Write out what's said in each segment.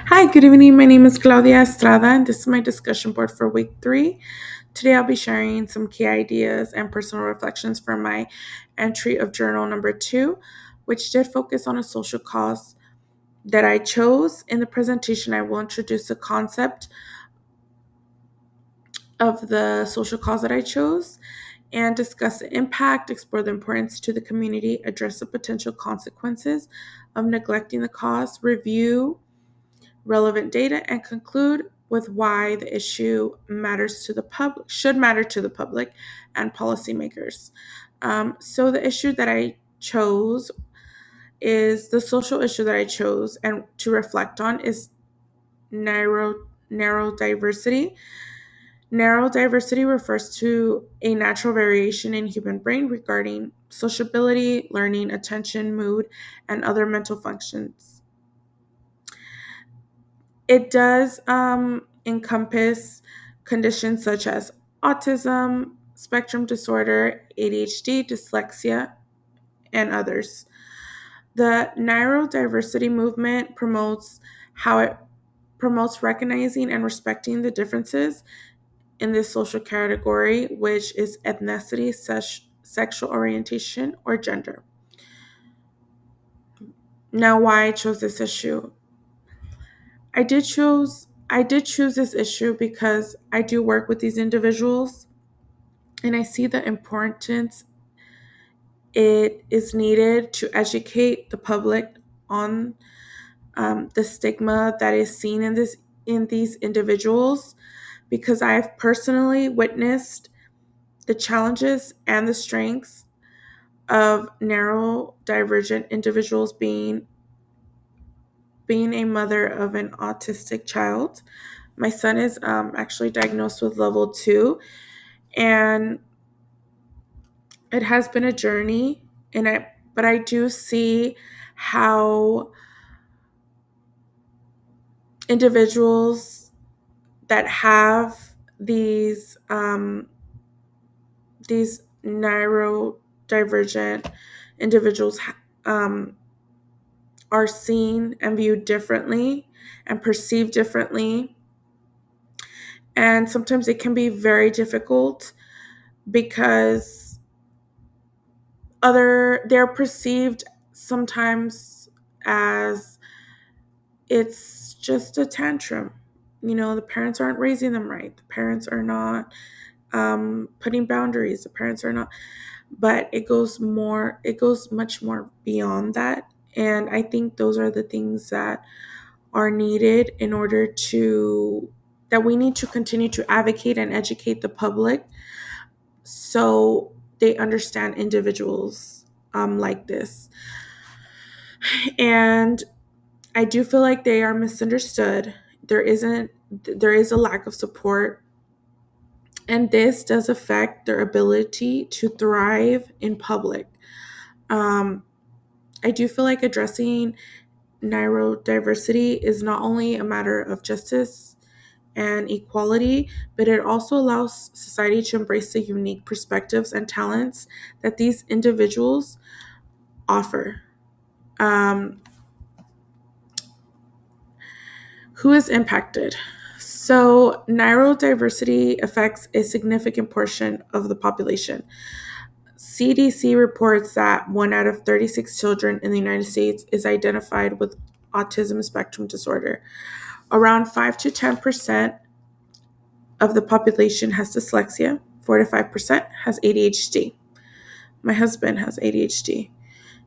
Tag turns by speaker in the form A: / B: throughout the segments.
A: Hi, good evening. My name is Claudia Estrada, and this is my discussion board for week 3. Today, I'll be sharing some key ideas and personal reflections from my entry of journal number 2, which did focus on a social cause that I chose. In the presentation, I will introduce the concept of the social cause that I chose and discuss the impact, explore the importance to the community, address the potential consequences of neglecting the cause, review relevant data, and conclude with why the issue matters to the public, should matter to the public and policymakers. So the issue that I chose is the social issue that I chose and to reflect on is neurodiversity. Neurodiversity refers to a natural variation in human brain regarding sociability, learning, attention, mood, and other mental functions. It does encompass conditions such as autism, spectrum disorder, ADHD, dyslexia, and others. The neurodiversity movement promotes how it promotes recognizing and respecting the differences in this social category, which is ethnicity, sexual orientation, or gender. Now, why I chose this issue? I did choose this issue because I do work with these individuals and I see the importance it is needed to educate the public on the stigma that is seen in these individuals because I've personally witnessed the challenges and the strengths of neurodivergent individuals being a mother of an autistic child. My son is actually diagnosed with level 2, and it has been a journey. But I do see how individuals that have these neurodivergent individuals are seen and viewed differently and perceived differently, and sometimes it can be very difficult because they're perceived sometimes as it's just a tantrum. The parents aren't raising them right. The parents are not putting boundaries. The parents are not, but it goes much more beyond that. And I think those are the things that are needed in order that we need to continue to advocate and educate the public so they understand individuals like this. And I do feel like they are misunderstood. There is a lack of support, and this does affect their ability to thrive in public. Um, I do feel like addressing neurodiversity is not only a matter of justice and equality, but it also allows society to embrace the unique perspectives and talents that these individuals offer. Um, who is impacted? So, neurodiversity affects a significant portion of the population. CDC reports that 1 out of 36 children in the United States is identified with autism spectrum disorder. Around 5 to 10% of the population has dyslexia, 4 to 5% has ADHD. My husband has ADHD,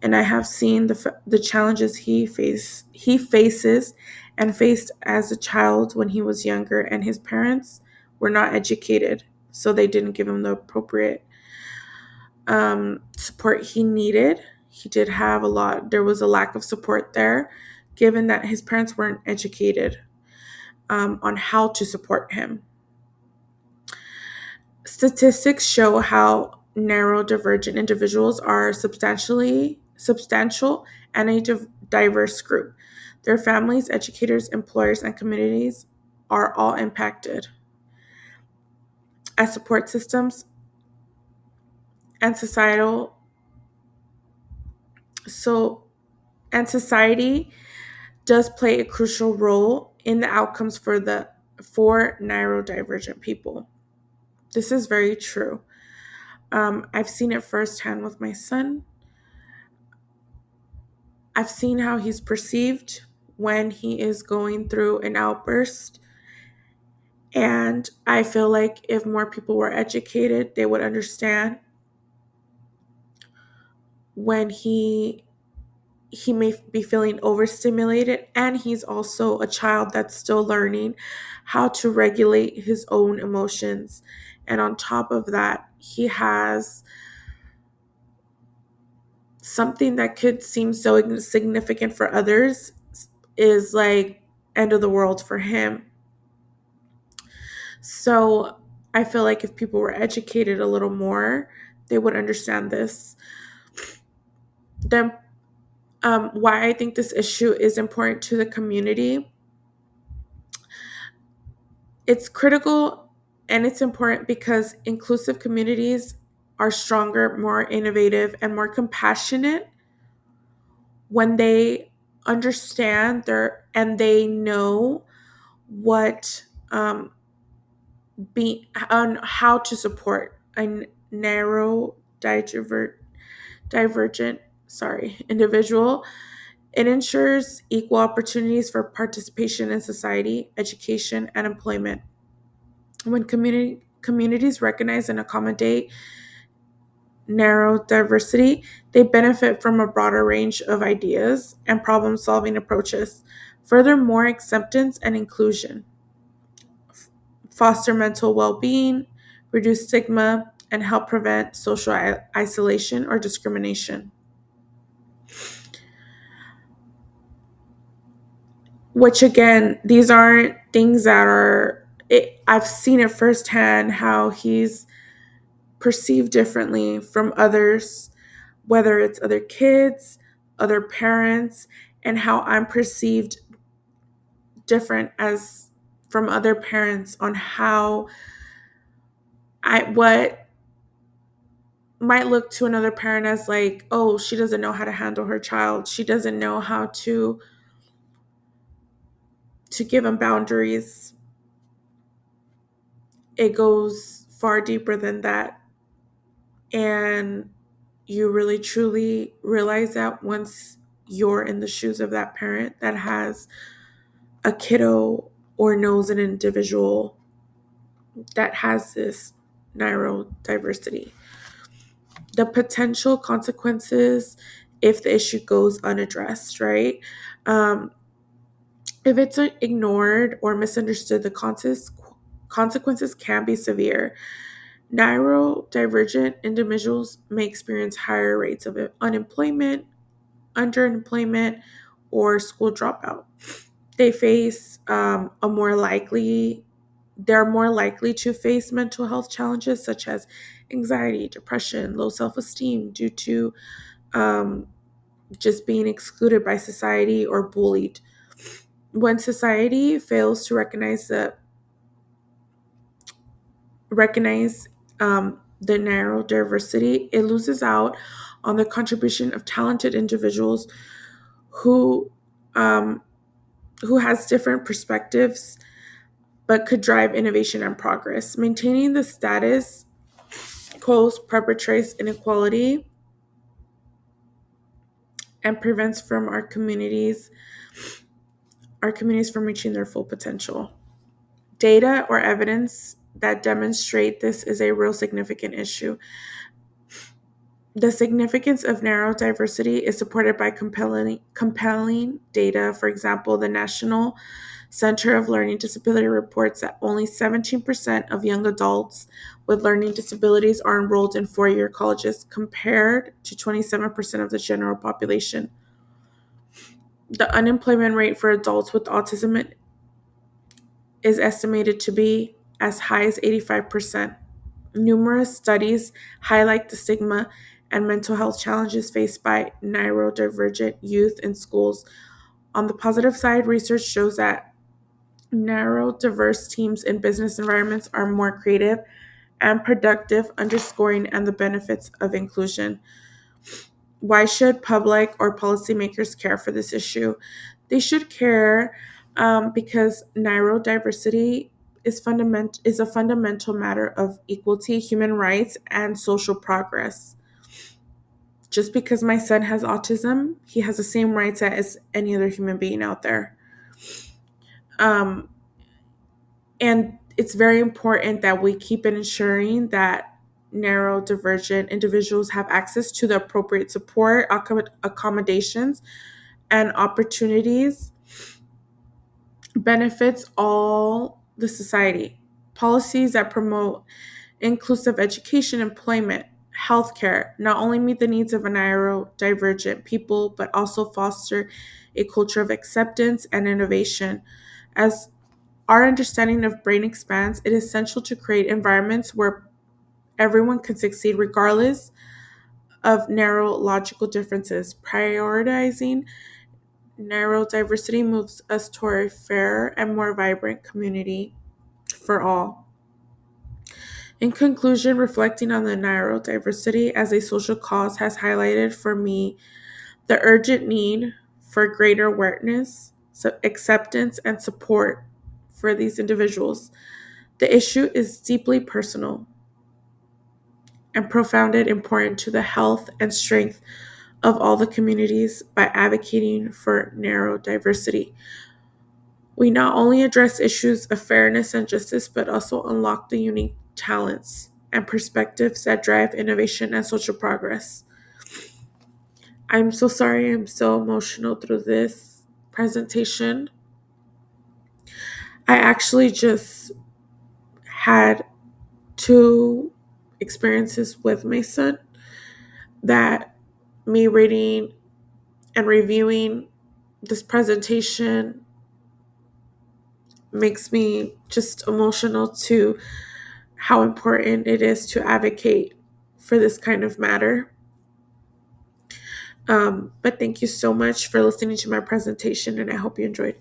A: and I have seen the challenges he faces and faced as a child when he was younger, and his parents were not educated, so they didn't give him the appropriate support he needed. He did have there was a lack of support there, given that his parents weren't educated on how to support him. Statistics show how neurodivergent individuals are substantial and a diverse group. Their families, educators, employers, and communities are all impacted. As support systems and societal so and society does play a crucial role in the outcomes for neurodivergent people. This is very true. I've seen it firsthand with my son. I've seen how he's perceived when he is going through an outburst. And I feel like if more people were educated, they would understand when he may be feeling overstimulated, and he's also a child that's still learning how to regulate his own emotions. And on top of that, he has something that could seem so insignificant for others is like end of the world for him. So I feel like if people were educated a little more, they would understand this. Then why I think this issue is important to the community. It's critical and it's important because inclusive communities are stronger, more innovative, and more compassionate when they understand and they know what on how to support a narrow divergent individual. It ensures equal opportunities for participation in society, education, and employment. When communities recognize and accommodate narrow diversity, they benefit from a broader range of ideas and problem solving approaches. Furthermore, acceptance and inclusion foster mental well being, reduce stigma, and help prevent social isolation or discrimination. Which, again, these aren't things that I've seen it firsthand how he's perceived differently from others, whether it's other kids, other parents, and how I'm perceived different as from other parents on how what might look to another parent as like, oh, she doesn't know how to handle her child. She doesn't know how to give them boundaries. It goes far deeper than that. And you really truly realize that once you're in the shoes of that parent that has a kiddo or knows an individual that has this neurodiversity. The potential consequences if the issue goes unaddressed, right? If it's ignored or misunderstood, the consequences can be severe. Neurodivergent individuals may experience higher rates of unemployment, underemployment, or school dropout. They face they're more likely to face mental health challenges such as anxiety, depression, low self-esteem due to just being excluded by society or bullied. When society fails to recognize the neurodiversity, it loses out on the contribution of talented individuals who has different perspectives but could drive innovation and progress. Maintaining the status quo perpetuates inequality and prevents from our communities from reaching their full potential. Data or evidence that demonstrate this is a real significant issue. The significance of neurodiversity is supported by compelling data. For example, the National Center of Learning Disability reports that only 17% of young adults with learning disabilities are enrolled in four-year colleges, compared to 27% of the general population. The unemployment rate for adults with autism is estimated to be as high as 85%. Numerous studies highlight the stigma and mental health challenges faced by neurodivergent youth in schools. On the positive side, research shows that neurodiverse teams in business environments are more creative and productive, underscoring and the benefits of inclusion. Why should public or policymakers care for this issue? They should care because neurodiversity is a fundamental matter of equality, human rights, and social progress. Just because my son has autism, he has the same rights as any other human being out there. Um, and it's very important that we keep ensuring that neurodivergent individuals have access to the appropriate support, accommodations, and opportunities benefits all the society. Policies that promote inclusive education, employment, healthcare not only meet the needs of neurodivergent people, but also foster a culture of acceptance and innovation. As our understanding of brain expands, it is essential to create environments where everyone can succeed regardless of neurological differences. Prioritizing neurodiversity moves us toward a fairer and more vibrant community for all. In conclusion, reflecting on the neurodiversity as a social cause has highlighted for me the urgent need for greater awareness, acceptance, and support for these individuals. The issue is deeply personal and profoundly important to the health and strength of all the communities. By advocating for neurodiversity, we not only address issues of fairness and justice, but also unlock the unique talents and perspectives that drive innovation and social progress. I'm so sorry I'm so emotional through this presentation. I actually just had two experiences with my son that me reading and reviewing this presentation makes me just emotional to how important it is to advocate for this kind of matter. But thank you so much for listening to my presentation, and I hope you enjoyed.